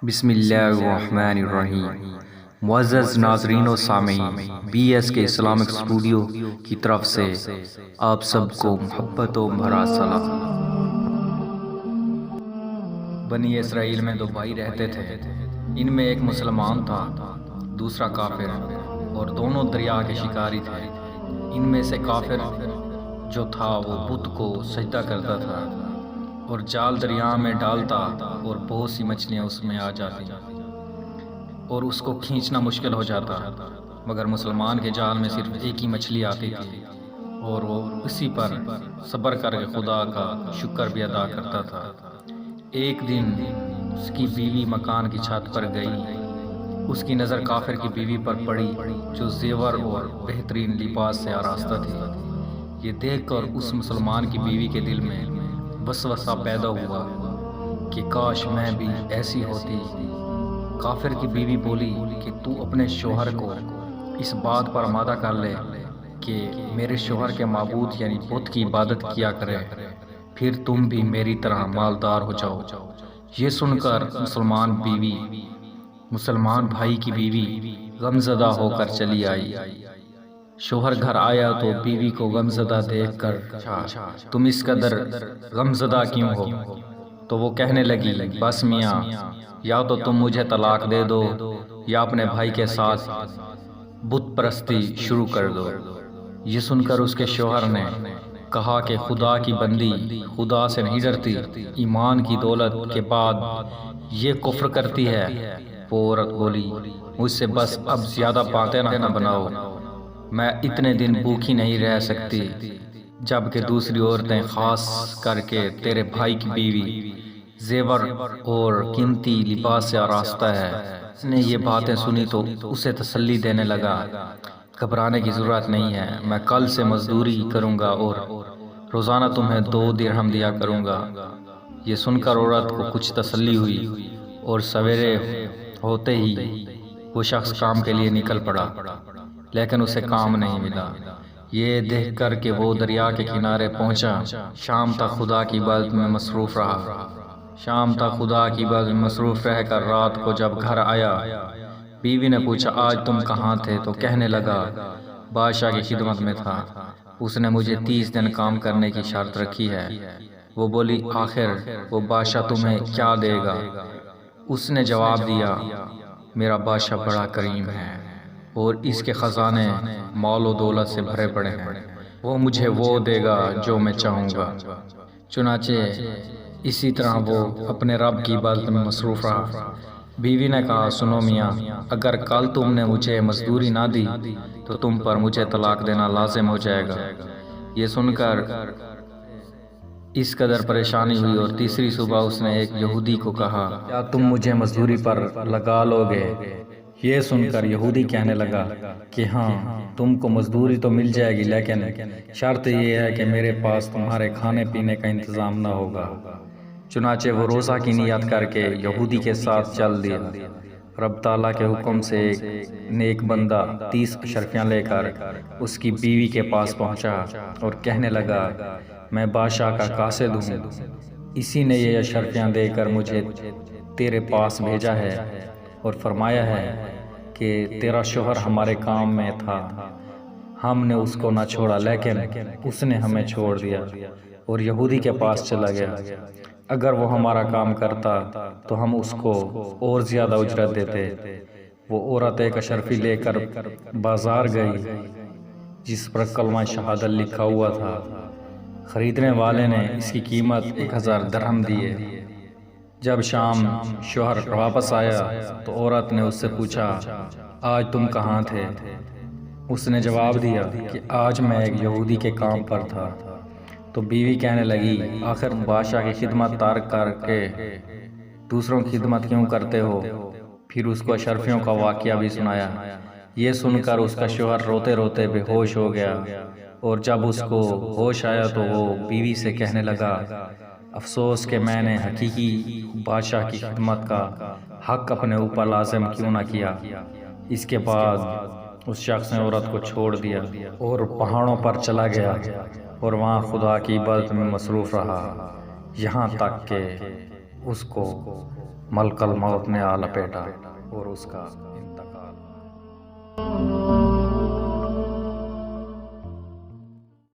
بسم اللہ الرحمن الرحیم۔ معزز ناظرین و سامعین، بی ایس کے اسلامک اسٹوڈیو کی طرف سے آپ سب کو محبت و بھرا سلام۔ بنی اسرائیل میں دو بھائی رہتے تھے۔ ان میں ایک مسلمان تھا، دوسرا کافر، اور دونوں دریا کے شکاری تھے۔ ان میں سے کافر جو تھا وہ بت کو سجدہ کرتا تھا اور جال دریا میں ڈالتا اور بہت سی مچھلیاں اس میں آ جاتی اور اس کو کھینچنا مشکل ہو جاتا، مگر مسلمان کے جال میں صرف ایک ہی مچھلی آتی تھی اور وہ اسی پر صبر کر کے خدا کا شکر بھی ادا کرتا تھا۔ ایک دن اس کی بیوی مکان کی چھت پر گئی۔ اس کی نظر کافر کی بیوی پر پڑی جو زیور اور بہترین لباس سے آراستہ تھی۔ یہ دیکھ کر اس مسلمان کی بیوی کے دل میں وسوسہ پیدا ہوا کہ کاش میں بھی ایسی ہوتی۔ کافر کی بیوی بولی کہ تو اپنے شوہر کو اس بات پر آمادہ کر لے کہ میرے شوہر کے معبود یعنی بت کی عبادت کیا کرے، پھر تم بھی میری طرح مالدار ہو جاؤ۔ یہ سن کر مسلمان بھائی کی بیوی غمزدہ ہو کر چلی آئی۔ شوہر گھر آیا تو بیوی کو غمزدہ دیکھ کر پوچھا، تم اس قدر غمزدہ کیوں ہو؟ تو وہ کہنے لگی، بس میاں، یا تو تم مجھے طلاق دے دو یا اپنے بھائی کے ساتھ بت پرستی شروع کر دو۔ یہ سن کر اس کے شوہر نے کہا کہ خدا کی بندی خدا سے نہیں ڈرتی، ایمان کی دولت کے بعد یہ کفر کرتی ہے۔ وہ عورت بولی، مجھ سے بس اب زیادہ باتیں نہ بناؤ، میں اتنے دن بھوکی نہیں رہ سکتی، جبکہ دوسری عورتیں خاص کر کے تیرے بھائی کی بیوی زیور اور قیمتی لباس سے آراستہ ہے۔ اس نے یہ باتیں سنی تو اسے تسلی دینے لگا، گھبرانے کی ضرورت نہیں ہے، میں کل سے مزدوری کروں گا اور روزانہ تمہیں 2 درہم دیا کروں گا۔ یہ سن کر عورت کو کچھ تسلی ہوئی اور سویرے ہوتے ہی وہ شخص کام کے لیے نکل پڑا، لیکن اسے کام نہیں ملا۔ یہ دیکھ کر کہ وہ دریا کے کنارے پہنچا، شام تک خدا کی عبادت میں مصروف رہ کر رات کو جب گھر آیا، بیوی نے پوچھا، آج تم کہاں تھے؟ تو کہنے لگا، بادشاہ کی خدمت میں تھا، اس نے مجھے 30 دن کام کرنے کی شرط رکھی ہے۔ وہ بولی، آخر وہ بادشاہ تمہیں کیا دے گا؟ اس نے جواب دیا، میرا بادشاہ بڑا کریم ہے اور اس کے خزانے مال و دولت سے بھرے پڑے ہیں، وہ مجھے وہ دے گا جو میں چاہوں گا۔ چنانچہ اسی طرح وہ اپنے رب کی عبادت میں مصروف رہا۔ بیوی نے کہا، سنو میاں، اگر کل تم نے مجھے مزدوری نہ دی تو تم پر مجھے طلاق دینا لازم ہو جائے گا۔ یہ سن کر اس قدر پریشانی ہوئی اور تیسری صبح اس نے ایک یہودی کو کہا، کیا تم مجھے مزدوری پر لگا لو گے؟ یہ سن کر یہودی کہنے لگا کہ ہاں، تم کو مزدوری تو مل جائے گی، لیکن شرط یہ ہے کہ میرے پاس تمہارے کھانے پینے کا انتظام نہ ہوگا۔ چنانچہ وہ روزہ کی نیت کر کے یہودی کے ساتھ چل دیا۔ رب تعالیٰ کے حکم سے ایک نیک بندہ 30 اشرفیاں لے کر اس کی بیوی کے پاس پہنچا اور کہنے لگا، میں بادشاہ کا قاصد ہوں، اسی نے یہ اشرفیاں دے کر مجھے تیرے پاس بھیجا ہے اور فرمایا ہے کہ تیرا شوہر ہمارے کام میں تھا، ہم نے اس کو نہ چھوڑا، لیکن اس نے ہمیں چھوڑ دیا اور یہودی کے پاس چلا گیا۔ اگر وہ ہمارا کام کرتا تو ہم اس کو اور زیادہ اجرت دیتے۔ وہ عورت ایک اشرفی لے کر بازار گئی جس پر کلمہ شہادت لکھا ہوا تھا۔ خریدنے والے نے اس کی قیمت 1000 درہم دیے۔ جب شام شوہر واپس آیا تو عورت نے اس سے پوچھا، آج تم کہاں تھے؟ اس نے جواب دیا کہ آج میں ایک یہودی کے کام پر تھا۔ تو بیوی کہنے لگی، آخر بادشاہ کی خدمت ترک کر کے دوسروں کی خدمت کیوں کرتے ہو؟ پھر اس کو اشرفیوں کا واقعہ بھی سنایا۔ یہ سن کر اس کا شوہر روتے روتے بے ہوش ہو گیا اور جب اس کو ہوش آیا تو وہ بیوی سے کہنے لگا، افسوس کہ میں نے حقیقی بادشاہ کی خدمت کا حق اپنے اوپر لازم کیوں نہ کیا۔ اس کے بعد اس شخص نے عورت کو چھوڑ دیا اور پہاڑوں پر چلا گیا اور وہاں خدا کی عبادت میں مصروف رہا، یہاں تک کہ اس کو ملک الموت نے آ لپیٹا اور اس کا